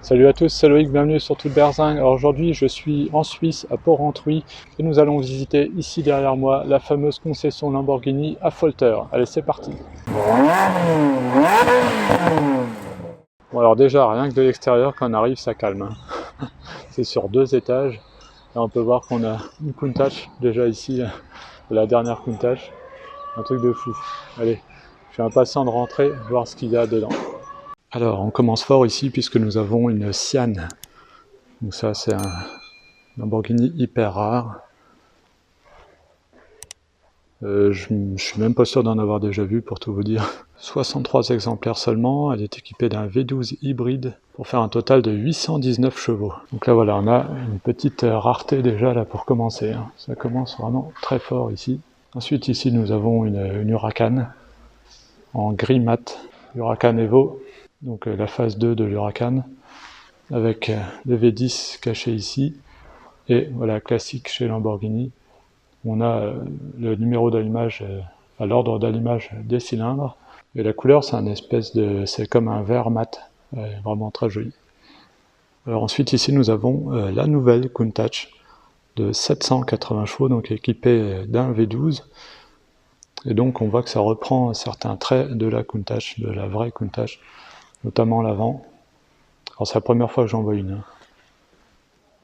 Salut à tous, c'est Loïc, bienvenue sur Toute Berzingue. Alors aujourd'hui je suis en Suisse, à Port-Rentruy, et nous allons visiter ici derrière moi la fameuse concession Lamborghini à Folter. Allez, c'est parti. Bon alors déjà, rien que de l'extérieur, quand on arrive, ça calme, hein. C'est sur 2 étages, et on peut voir qu'on a une Countach déjà ici, la dernière Countach, un truc de fou. Allez, je suis impatient de rentrer, voir ce qu'il y a dedans. Alors on commence fort ici puisque nous avons une Sian. Donc ça c'est un Lamborghini hyper rare. Je suis même pas sûr d'en avoir déjà vu pour tout vous dire. 63 exemplaires seulement, elle est équipée d'un V12 hybride pour faire un total de 819 chevaux. Donc là voilà, on a une petite rareté déjà là pour commencer, hein. Ça commence vraiment très fort ici. Ensuite ici nous avons une Huracan en gris mat, Huracan Evo, donc la phase 2 de l'Huracan, avec le V10 caché ici, et voilà, classique chez Lamborghini. On a le numéro d'allumage, à l'ordre d'allumage des cylindres, et la couleur c'est comme un vert mat, vraiment très joli. Alors ensuite ici nous avons la nouvelle Countach de 780 chevaux, donc équipée d'un V12, et donc on voit que ça reprend certains traits de la Countach, de la vraie Countach, notamment l'avant. Alors c'est la première fois que j'en vois une, hein.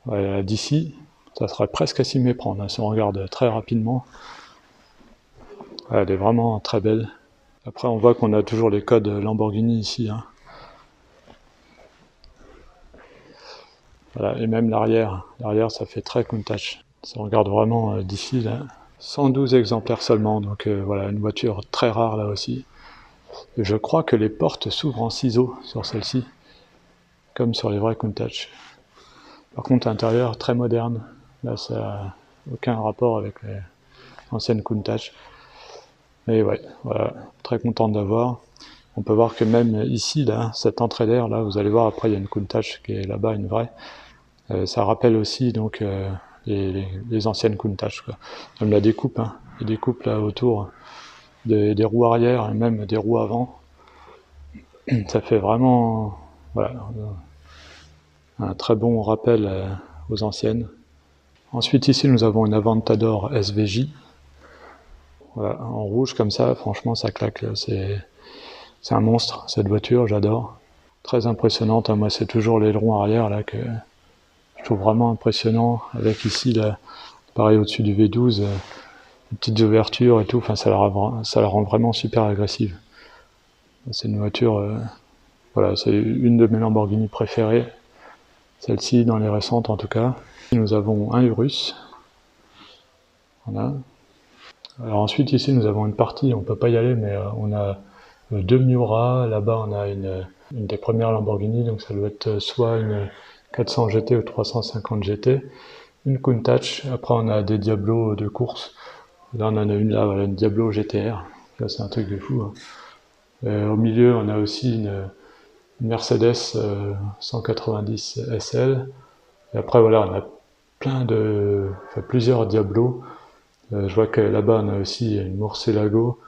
Ouais, d'ici, ça serait presque à s'y méprendre, hein, si on regarde très rapidement. Ouais, elle est vraiment très belle. Après on voit qu'on a toujours les codes Lamborghini ici, hein. Voilà, et même l'arrière ça fait très Countach. Si on regarde vraiment d'ici, là, 112 exemplaires seulement, donc voilà, une voiture très rare là aussi. Et je crois que les portes s'ouvrent en ciseaux sur celle-ci, comme sur les vrais Countach. Par contre, l'intérieur très moderne. Là, ça n'a aucun rapport avec les anciennes Countach. Mais ouais, voilà, très content d'avoir. On peut voir que même ici, là, cette entrée d'air, là, vous allez voir, après il y a une Countach qui est là-bas, une vraie. Ça rappelle aussi donc les anciennes Countach, quoi. Comme la découpe, hein. Les découpes là autour des roues arrière et même des roues avant. Ça fait vraiment, voilà, un très bon rappel aux anciennes. Ensuite ici nous avons une Aventador SVJ. Voilà, en rouge comme ça, franchement ça claque. C'est un monstre cette voiture, j'adore. Très impressionnante, hein. Moi c'est toujours l'aileron arrière là que je trouve vraiment impressionnant, avec ici là, pareil au-dessus du V12, les petites ouvertures et tout, enfin ça la rend vraiment super agressive. C'est une voiture, voilà, c'est une de mes Lamborghini préférées, celle-ci dans les récentes en tout cas. Nous avons un Urus, voilà. Alors ensuite ici nous avons une partie, on peut pas y aller, mais on a 2 Miura, là-bas on a une des premières Lamborghini, donc ça doit être soit une 400 GT ou 350 GT, une Countach, après on a des Diablo de course, là on en a une là, voilà, une Diablo GTR, là c'est un truc de fou, hein. Au milieu on a aussi une Mercedes 190 SL, et après voilà on a plusieurs Diablo. Je vois que là-bas on a aussi une Murcielago,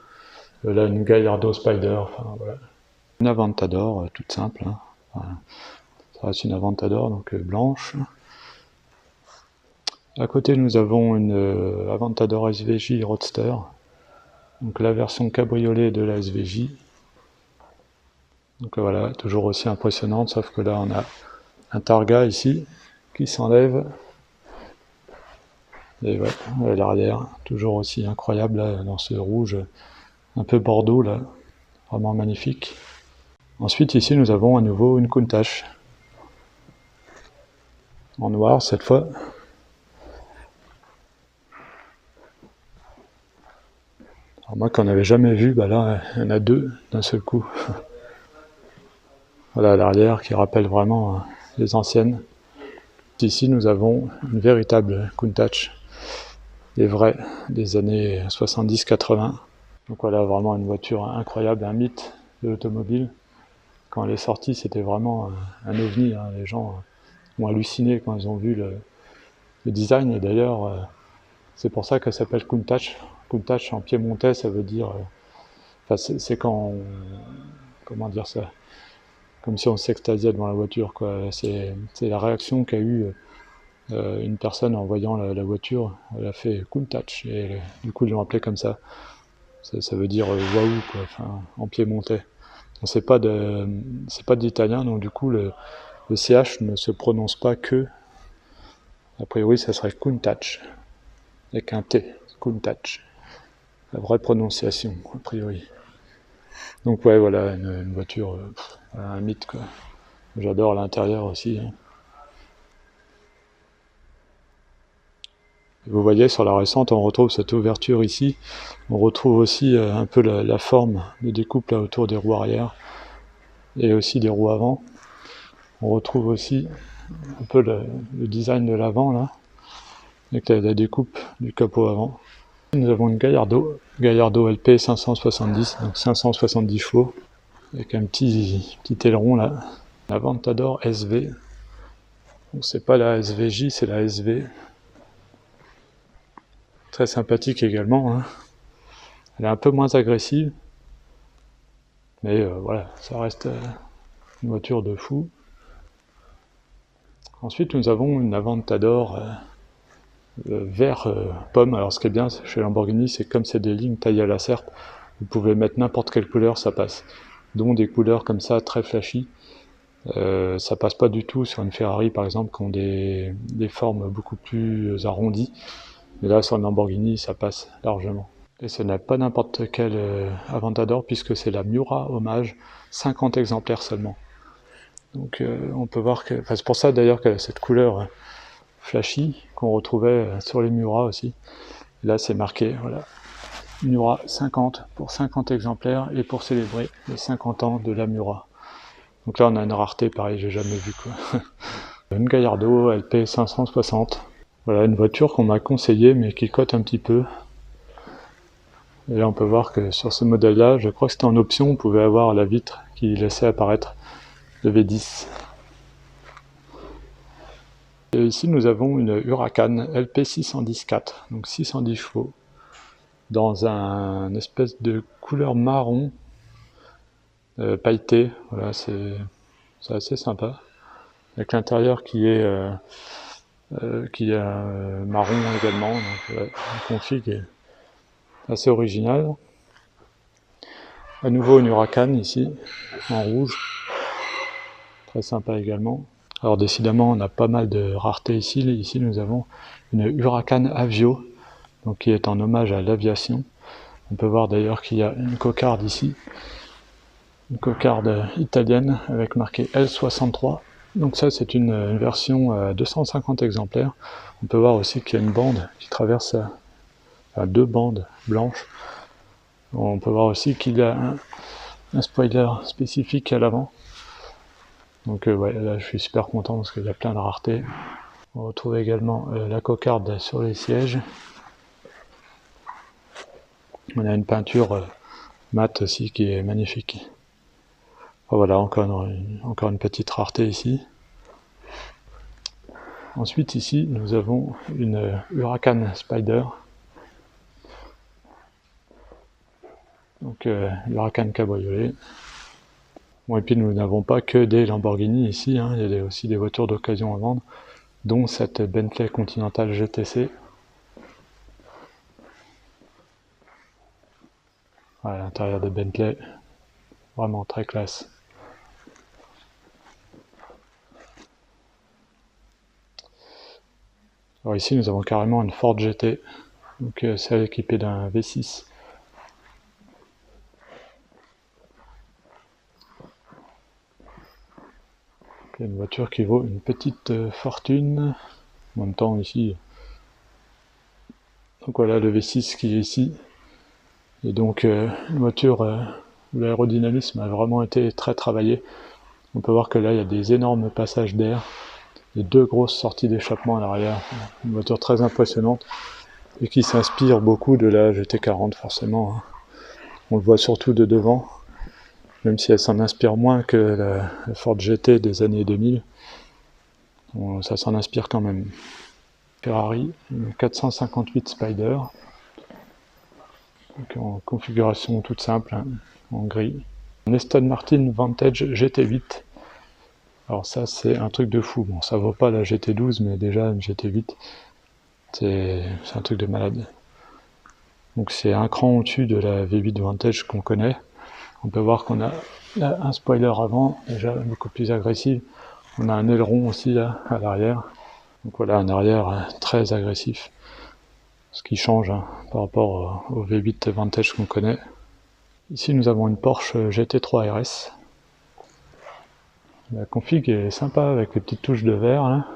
là une Gallardo Spider, enfin voilà. Une Aventador toute simple, hein. Enfin, ça reste une Aventador donc blanche. À côté nous avons une Aventador SVJ Roadster, donc la version cabriolet de la SVJ. Donc voilà, toujours aussi impressionnante, sauf que là on a un Targa ici qui s'enlève. Et ouais, l'arrière, toujours aussi incroyable là, dans ce rouge un peu bordeaux là, vraiment magnifique. Ensuite ici nous avons à nouveau une Countach, en noir cette fois. Alors moi qu'on n'avait jamais vu, bah là il y en a deux d'un seul coup. Voilà l'arrière qui rappelle vraiment les anciennes. Ici nous avons une véritable Countach, les vrais des années 70-80. Donc voilà, vraiment une voiture incroyable, un mythe de l'automobile. Quand elle est sortie, c'était vraiment un ovni, hein. Les gens ont halluciné quand ils ont vu le design, et d'ailleurs c'est pour ça qu'elle s'appelle Countach. Countach en piémontais ça veut dire, enfin c'est quand comment dire ça, comme si on s'extasiait devant la voiture, quoi. C'est la réaction qu'a eue une personne en voyant la voiture. Elle a fait Countach, et du coup ils l'ont appelé comme ça. Ça veut dire waouh, quoi, enfin, en piémontais. C'est pas d'italien, donc du coup le CH ne se prononce pas que. A priori ça serait Countach, avec un T, Countach. La vraie prononciation, a priori. Donc ouais, voilà, une voiture, un mythe, quoi. J'adore l'intérieur aussi. Hein. Vous voyez, sur la récente, on retrouve cette ouverture ici. On retrouve aussi un peu la forme de découpe là autour des roues arrière et aussi des roues avant. On retrouve aussi un peu le design de l'avant là, avec la découpe du capot avant. Nous avons une Gallardo LP 570, donc 570 chevaux, avec un petit aileron là. La Aventador SV. Donc c'est pas la SVJ, c'est la SV. Très sympathique également. Hein. Elle est un peu moins agressive, mais voilà, ça reste une voiture de fou. Ensuite, nous avons une Aventador vert pomme. Alors, ce qui est bien chez Lamborghini, c'est comme c'est des lignes taillées à la serpe, vous pouvez mettre n'importe quelle couleur, ça passe. Dont des couleurs comme ça, très flashy. Ça passe pas du tout sur une Ferrari, par exemple, qui ont des formes beaucoup plus arrondies. Mais là, sur une Lamborghini, ça passe largement. Et ce n'est pas n'importe quel Aventador, puisque c'est la Miura Hommage, 50 exemplaires seulement. Donc on peut voir que... Enfin, c'est pour ça d'ailleurs qu'elle a cette couleur flashy qu'on retrouvait sur les Miura aussi. Et là, c'est marqué, voilà, Miura 50 pour 50 exemplaires et pour célébrer les 50 ans de la Miura. Donc là, on a une rareté, pareil, j'ai jamais vu, quoi. Une Gallardo LP 560. Voilà, une voiture qu'on m'a conseillée, mais qui cote un petit peu. Et là, on peut voir que sur ce modèle-là, je crois que c'était en option, on pouvait avoir la vitre qui laissait apparaître le V10. Et ici, nous avons une Huracan LP 610-4, donc 610 chevaux, dans un espèce de couleur marron pailleté. Voilà, c'est assez sympa. Avec l'intérieur qui est marron également, donc une config est assez originale. À nouveau une Huracan ici, en rouge, très sympa également. Alors décidément, on a pas mal de raretés ici. Ici, nous avons une Huracan Avio, donc qui est en hommage à l'aviation. On peut voir d'ailleurs qu'il y a une cocarde ici, une cocarde italienne avec marqué L63. Donc ça, c'est une version à 250 exemplaires. On peut voir aussi qu'il y a une bande qui traverse, enfin, deux bandes blanches. On peut voir aussi qu'il y a un spoiler spécifique à l'avant. Donc ouais, là je suis super content parce qu'il y a plein de raretés. On retrouve également la cocarde sur les sièges. On a une peinture mate aussi qui est magnifique. Oh, voilà, encore une petite rareté ici. Ensuite ici nous avons une Huracan Spider. Donc Huracan cabriolet. Bon, et puis nous n'avons pas que des Lamborghini ici, hein. Il y a aussi des voitures d'occasion à vendre, dont cette Bentley Continental GTC. Voilà, l'intérieur de Bentley, vraiment très classe. Alors ici nous avons carrément une Ford GT, donc celle équipée d'un V6. Une voiture qui vaut une petite fortune. En même temps ici, donc voilà le V6 qui est ici. Et donc une voiture où l'aérodynamisme a vraiment été très travaillé. On peut voir que là il y a des énormes passages d'air, et deux grosses sorties d'échappement à l'arrière. Une voiture très impressionnante et qui s'inspire beaucoup de la GT40 forcément. Hein. On le voit surtout de devant. Même si elle s'en inspire moins que la Ford GT des années 2000, ça s'en inspire quand même. Ferrari, une 458 Spider, donc en configuration toute simple, hein, en gris. Une Aston Martin Vantage GT8, Alors ça, c'est un truc de fou. Bon, ça vaut pas la GT12, mais déjà une GT8, c'est un truc de malade. Donc c'est un cran au-dessus de la V8 Vantage qu'on connaît. On peut voir qu'on a là, un spoiler avant, déjà beaucoup plus agressif. On a un aileron aussi là, à l'arrière. Donc voilà, un arrière très agressif. Ce qui change par rapport au V8 Vantage qu'on connaît. Ici nous avons une Porsche GT3 RS. La config est sympa avec les petites touches de verre là.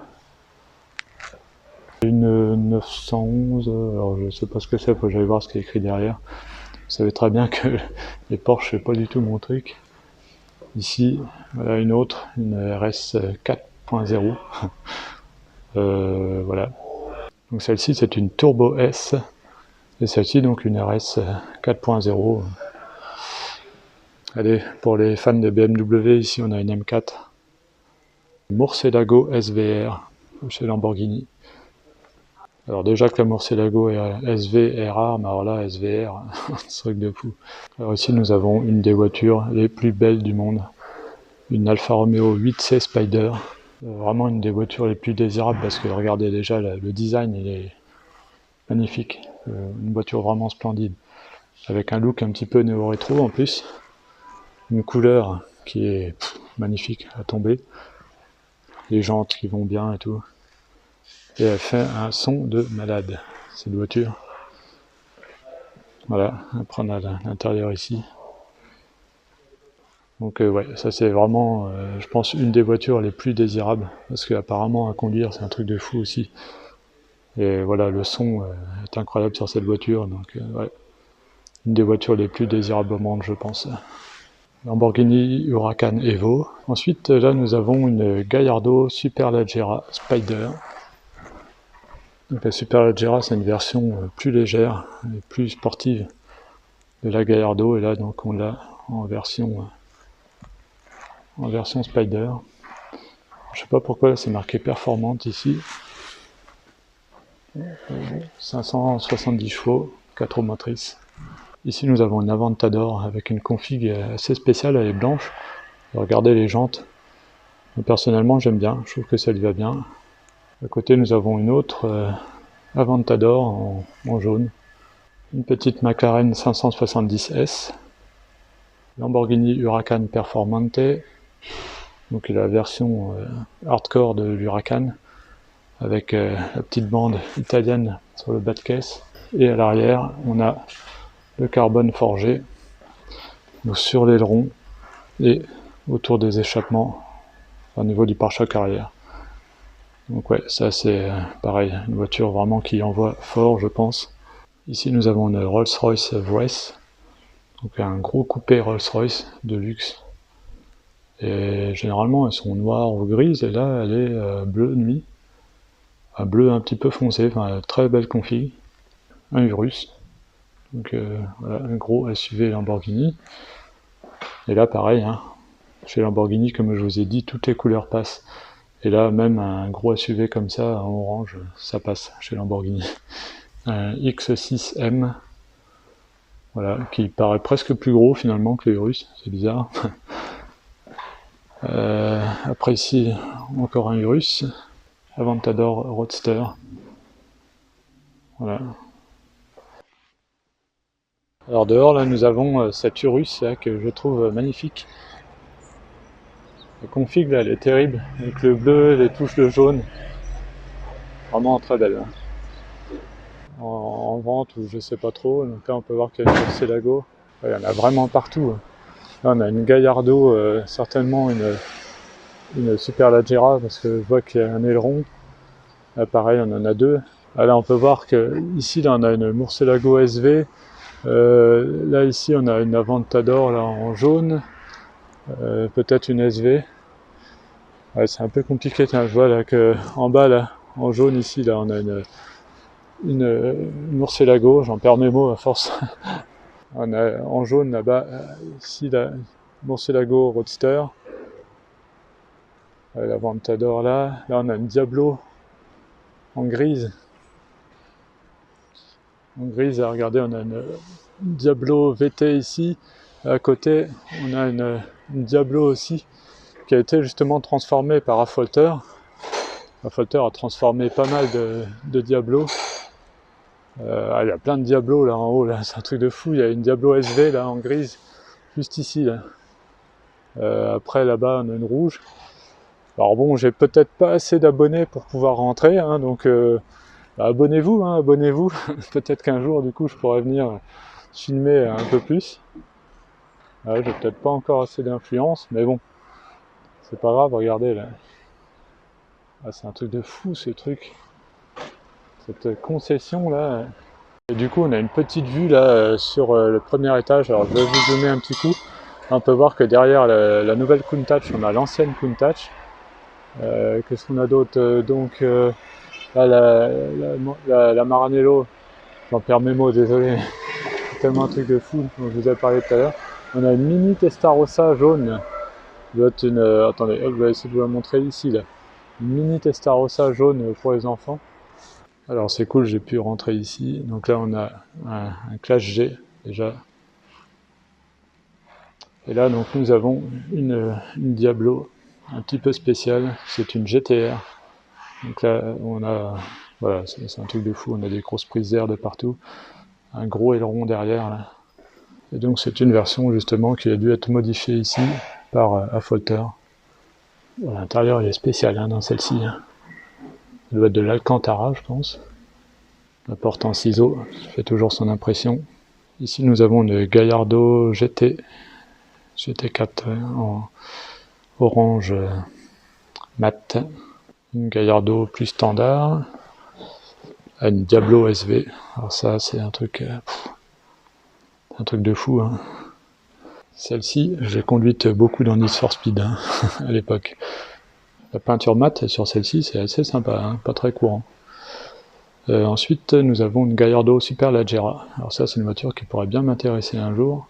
Une 911, alors je sais pas ce que c'est, faut que j'aille voir ce qui est écrit derrière. Vous savez très bien que les Porsche c'est pas du tout mon truc. Ici, voilà une autre, une RS 4.0. Voilà. Donc celle-ci c'est une Turbo S. Et celle-ci donc une RS 4.0. Allez, pour les fans de BMW, ici on a une M4. Murcielago SVR chez Lamborghini. Alors déjà que la Murcielago SV est rare, mais alors là SVR, c'est un truc de fou. Alors ici nous avons une des voitures les plus belles du monde, une Alfa Romeo 8C Spider. Vraiment une des voitures les plus désirables parce que regardez déjà le design, il est magnifique. Une voiture vraiment splendide, avec un look un petit peu néo-rétro en plus, une couleur qui est magnifique à tomber, les jantes qui vont bien et tout. Et elle fait un son de malade, cette voiture. Voilà, après on a l'intérieur ici. Donc ouais, ça c'est vraiment, je pense, une des voitures les plus désirables, parce qu'apparemment à conduire c'est un truc de fou aussi. Et voilà, le son est incroyable sur cette voiture, donc ouais, une des voitures les plus désirables au monde, je pense. Lamborghini Huracan Evo. Ensuite, là nous avons une Gallardo Superleggera Spider. Donc la Superleggera c'est une version plus légère et plus sportive de la Gallardo, et là donc on l'a en version Spider. Je sais pas pourquoi c'est marqué performante ici. 570 chevaux, 4 roues motrices. Ici nous avons une Aventador avec une config assez spéciale, elle est blanche. Regardez les jantes. Personnellement j'aime bien, je trouve que ça lui va bien. À côté nous avons une autre Aventador en jaune. Une petite McLaren 570S. Lamborghini Huracan Performante. Donc la version hardcore de l'Huracan, avec la petite bande italienne sur le bas de caisse. Et à l'arrière, on a le carbone forgé donc sur l'aileron et autour des échappements au niveau du pare-choc arrière. Donc ouais, ça c'est pareil, une voiture vraiment qui envoie fort, je pense. Ici nous avons une Rolls-Royce Wraith, donc un gros coupé Rolls-Royce de luxe. Et généralement elles sont noires ou grises, et là elle est bleu nuit. Un bleu un petit peu foncé, enfin très belle config. Un Urus. Donc voilà, un gros SUV Lamborghini. Et là pareil, hein, chez Lamborghini, comme je vous ai dit, toutes les couleurs passent. Et là même un gros SUV comme ça, en orange, ça passe chez Lamborghini. Un X6M, voilà, qui paraît presque plus gros finalement que le Urus, c'est bizarre. Après ici, encore un Urus, Aventador Roadster. Voilà. Alors dehors là nous avons cette Urus là, que je trouve magnifique. La config là elle est terrible, avec le bleu, les touches de jaune. Vraiment très belle. En vente ou je sais pas trop, donc là on peut voir qu'il y a une Murcielago. Il y en a vraiment partout. Là on a une Gallardo, certainement une Superleggera, parce que je vois qu'il y a un aileron. Là pareil on en a deux. Là on peut voir que ici là on a une Murcielago SV. Là ici on a une Aventador là en jaune. Peut-être une SV. Ouais, c'est un peu compliqué, tiens, je vois là que en bas là, en jaune ici, là on a une Murcielago, j'en perds mes mots à force. On a en jaune là-bas, ici la Murcielago Roadster. L'Aventador là on a une Diablo en grise. En grise, regardez, on a une Diablo VT ici. À côté, on a une Diablo aussi qui a été justement transformée par Affolter. Affolter a transformé pas mal de Diablo. Il y a plein de Diablo là en haut, là, c'est un truc de fou. Il y a une Diablo SV là en grise, juste ici. Là. Après là-bas on a une rouge. Alors bon, j'ai peut-être pas assez d'abonnés pour pouvoir rentrer, hein, donc abonnez-vous, hein, abonnez-vous. Peut-être qu'un jour du coup je pourrais venir filmer un peu plus. J'ai peut-être pas encore assez d'influence, mais bon, c'est pas grave, regardez là. C'est un truc de fou ce truc. Cette concession là. Et du coup on a une petite vue là sur le premier étage. Alors je vais vous zoomer un petit coup. Là, on peut voir que derrière la nouvelle Countach, on a l'ancienne Countach. Qu'est-ce qu'on a d'autre donc là, la Maranello, j'en perds mes mots, désolé, c'est tellement un truc de fou dont je vous ai parlé tout à l'heure. On a une mini Testarossa jaune, doit être une, attendez, je vais essayer de vous la montrer ici là. Une mini Testarossa jaune pour les enfants. Alors c'est cool, j'ai pu rentrer ici. Donc là on a un Clash G déjà. Et là donc nous avons une Diablo un petit peu spéciale, c'est une GTR. Donc là on a, voilà, c'est un truc de fou, on a des grosses prises d'air de partout, un gros aileron derrière là. Et donc c'est une version justement qui a dû être modifiée ici par Affolter. Bon, l'intérieur il est spécial hein, dans celle-ci. Hein. Ça doit être de l'Alcantara je pense. La porte en ciseaux, ça fait toujours son impression. Ici nous avons une Gallardo GT4 en orange mat. Une Gallardo plus standard. Une Diablo SV. Alors ça c'est un truc de fou. Hein. Celle-ci, j'ai conduite beaucoup dans Need for Speed hein, à l'époque. La peinture mate sur celle-ci, c'est assez sympa, hein, pas très courant. Ensuite, nous avons une Gallardo Superleggera. Alors ça, c'est une voiture qui pourrait bien m'intéresser un jour.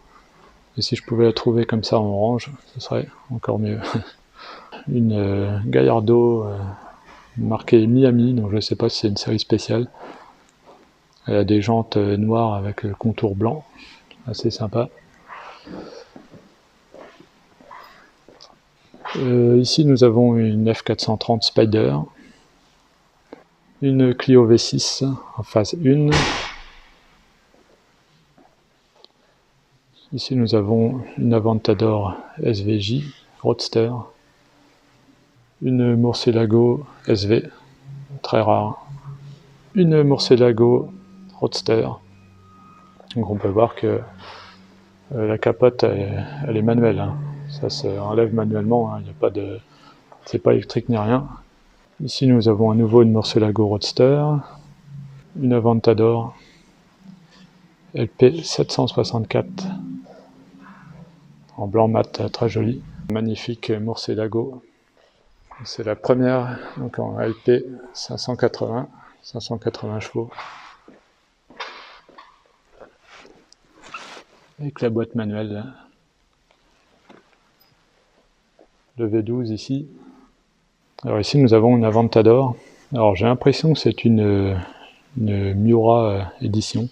Et si je pouvais la trouver comme ça en orange, ce serait encore mieux. Une Gallardo marquée Miami, donc je ne sais pas si c'est une série spéciale. Elle a des jantes noires avec le contour blanc, assez sympa. Ici nous avons une F430 Spider, une Clio V6 en phase 1. Ici nous avons une Aventador SVJ Roadster, une Murcielago SV, très rare, une Murcielago Roadster. Donc on peut voir que la capote elle est manuelle, hein. Ça se enlève manuellement, hein. Il n'y a pas de, c'est pas électrique ni rien. Ici nous avons à nouveau une Murcielago Roadster, une Aventador LP 764 en blanc mat, très joli, magnifique Murcielago. C'est la première donc en LP 580 chevaux avec la boîte manuelle. Le V12 ici. Alors ici nous avons une Aventador. Alors j'ai l'impression que c'est une Miura édition.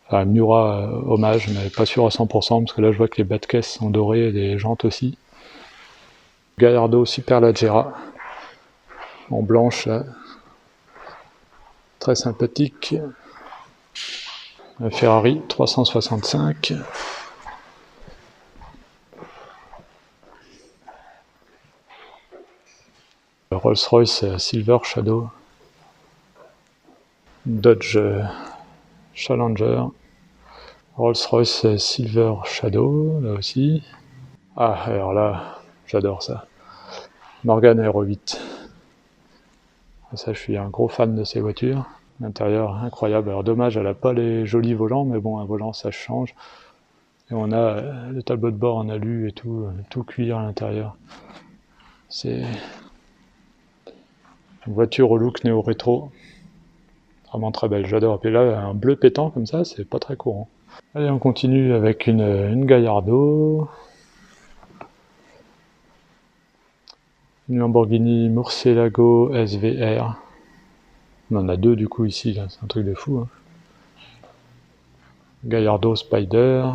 Enfin Miura hommage, mais pas sûr à 100% parce que là je vois que les bas de caisse sont dorés et les jantes aussi. Gallardo Superleggera en blanche là. Très sympathique. Un Ferrari 365. Rolls-Royce Silver Shadow, Dodge Challenger, Rolls-Royce Silver Shadow, là aussi. Ah, alors là, j'adore ça. Morgan Aero 8. Ça, je suis un gros fan de ces voitures. L'intérieur, incroyable. Alors dommage, elle n'a pas les jolis volants, mais bon, un volant, ça change. Et on a le tableau de bord en alu et tout cuir à l'intérieur. C'est une voiture au look néo-rétro. Vraiment très belle, j'adore. Et puis là, un bleu pétant comme ça, c'est pas très courant. Allez, on continue avec une Gallardo. Une Lamborghini Murcielago SVR. On en a deux du coup ici, là, c'est un truc de fou. Hein. Gallardo Spider.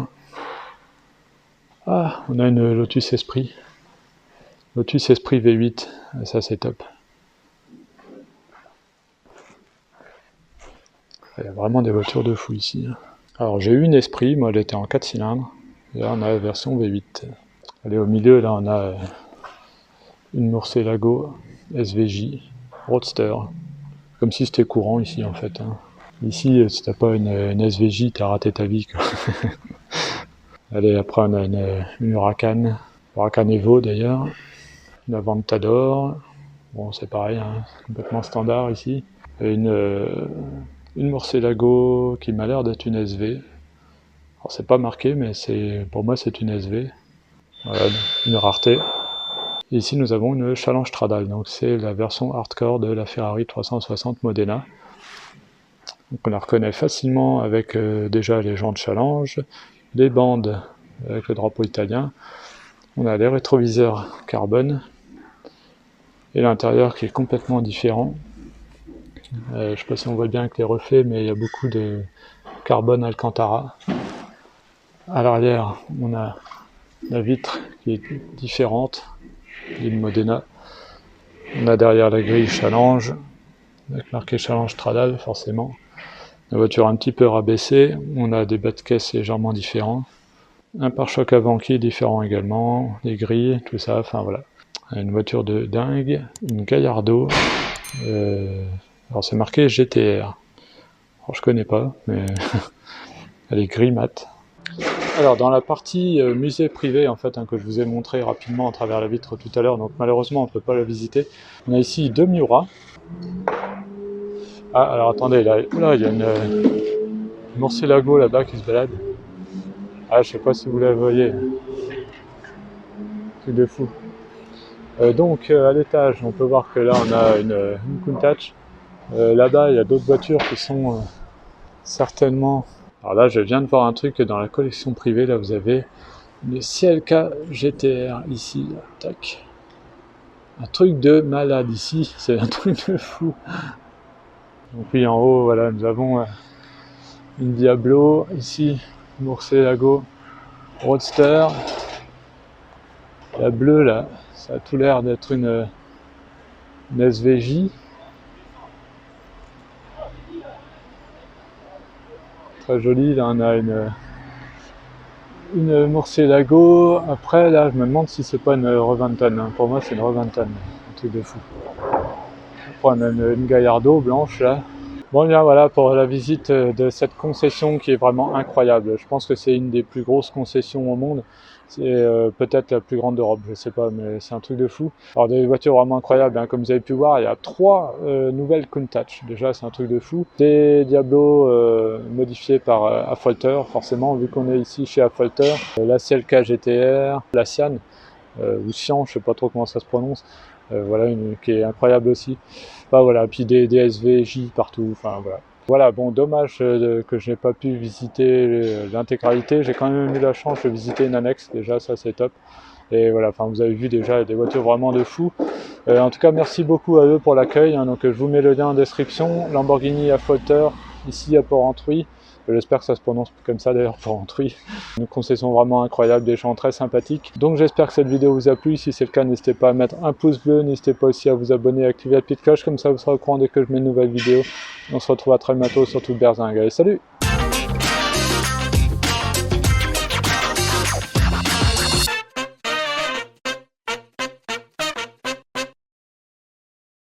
Ah, on a une Lotus Esprit. Lotus Esprit V8, ça c'est top. Il y a vraiment des voitures de fou ici. Alors j'ai eu une Esprit, moi elle était en 4 cylindres. Et là on a la version V8. Allez, au milieu là on a une Murcielago SVJ Roadster. Comme si c'était courant ici en fait. Ici si t'as pas une SVJ t'as raté ta vie quoi. Allez, après on a une Huracan Evo d'ailleurs. Une Aventador. Bon c'est pareil, complètement standard ici. Et une Murcielago qui m'a l'air d'être une SV. Alors c'est pas marqué mais pour moi c'est une SV. Voilà, une rareté. Et ici nous avons une Challenge Stradale, donc c'est la version hardcore de la Ferrari 360 Modena. Donc on la reconnaît facilement avec déjà les jantes Challenge, les bandes avec le drapeau italien. On a les rétroviseurs carbone et l'intérieur qui est complètement différent. Je ne sais pas si on voit bien avec les reflets, mais il y a beaucoup de carbone Alcantara. À l'arrière, on a la vitre qui est différente d'une Modena. On a derrière la grille Challenge, avec marqué Challenge Stradale forcément. La voiture un petit peu rabaissée, on a des bas de caisse légèrement différents. Un pare-choc avant qui est différent également, les grilles, tout ça, enfin voilà. Une voiture de dingue, une Gallardo. Alors c'est marqué GTR. Alors je connais pas, mais elle est gris mat. Alors dans la partie musée privé en fait que je vous ai montré rapidement à travers la vitre tout à l'heure, donc malheureusement on ne peut pas la visiter. On a ici deux Miura. Ah alors attendez, là il y a une Murcielago là-bas qui se balade. Ah je sais pas si vous la voyez. Truc de fou. Donc à l'étage on peut voir que là on a une Countach. Là-bas il y a d'autres voitures qui sont certainement... Alors là je viens de voir un truc dans la collection privée, là vous avez le CLK GTR ici, là. Tac. Un truc de malade ici, c'est un truc de fou. Donc puis en haut voilà nous avons une Diablo, ici Murcielago Roadster. La bleue là, ça a tout l'air d'être une SVJ. Très jolie, là on a une Murcielago. Après là je me demande si c'est pas une Reventon, pour moi c'est une Reventon, un truc de fou. Après on a une Gallardo blanche là. Bon bien voilà pour la visite de cette concession qui est vraiment incroyable. Je pense que c'est une des plus grosses concessions au monde. C'est peut-être la plus grande d'Europe, je sais pas, mais c'est un truc de fou. Alors des voitures vraiment incroyables, comme vous avez pu voir, il y a 3 nouvelles Countach, déjà c'est un truc de fou. Des Diablo modifiés par Affolter, forcément, vu qu'on est ici chez Affolter. La CLK GTR, la Sian, ou Sian, je sais pas trop comment ça se prononce. Voilà, qui est incroyable aussi. Enfin, voilà, puis des SVJ partout, enfin voilà. Voilà, bon, dommage que je n'ai pas pu visiter l'intégralité. J'ai quand même eu la chance de visiter une annexe, déjà, ça c'est top. Et voilà, enfin, vous avez vu déjà des voitures vraiment de fou. En tout cas, merci beaucoup à eux pour l'accueil. Donc, je vous mets le lien en description. Lamborghini Affolter, ici à Port-Entruy. J'espère que ça se prononce comme ça d'ailleurs, Port-Entruy. Une concession vraiment incroyable, des gens très sympathiques. Donc j'espère que cette vidéo vous a plu. Si c'est le cas, n'hésitez pas à mettre un pouce bleu. N'hésitez pas aussi à vous abonner et à activer la petite cloche. Comme ça, vous serez au courant dès que je mets une nouvelle vidéo. On se retrouve à très bientôt sur Toute Berzingue. Allez, salut!